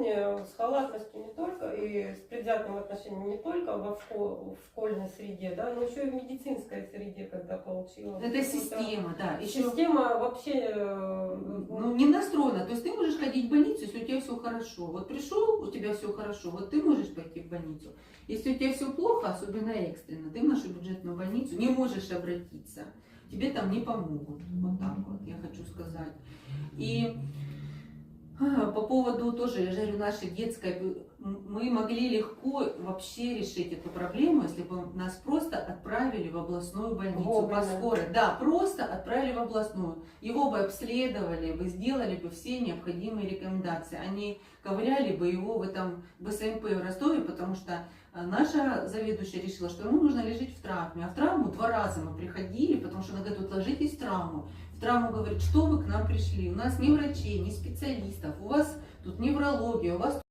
жизни с халатностью не только и с предвзятым отношением не только в школьной среде, да, но еще и в медицинской среде, когда получила. Это система, да. Еще, система вообще... ну, не настроена. То есть ты можешь ходить в больницу, если у тебя все хорошо. Вот пришел, у тебя все хорошо, вот ты можешь пойти в больницу. Если у тебя все плохо, особенно экстренно, ты в нашу бюджетную больницу не можешь обратиться. Тебе там не помогут. Вот так вот, я хочу сказать. И по поводу тоже, я же говорю, нашей детской, мы могли легко вообще решить эту проблему, если бы нас просто отправили в областную больницу по скорой. Да, просто отправили в областную. Его бы обследовали, бы сделали бы все необходимые рекомендации. Они ковыряли бы его в этом БСМП в Ростове, потому что наша заведующая решила, что ему нужно лежать в травме. А в травму 2 раза мы приходили, потому что она говорит, вот ложитесь в травму. В травму говорит, что вы к нам пришли, у нас ни врачей, ни специалистов, у вас тут неврология, у вас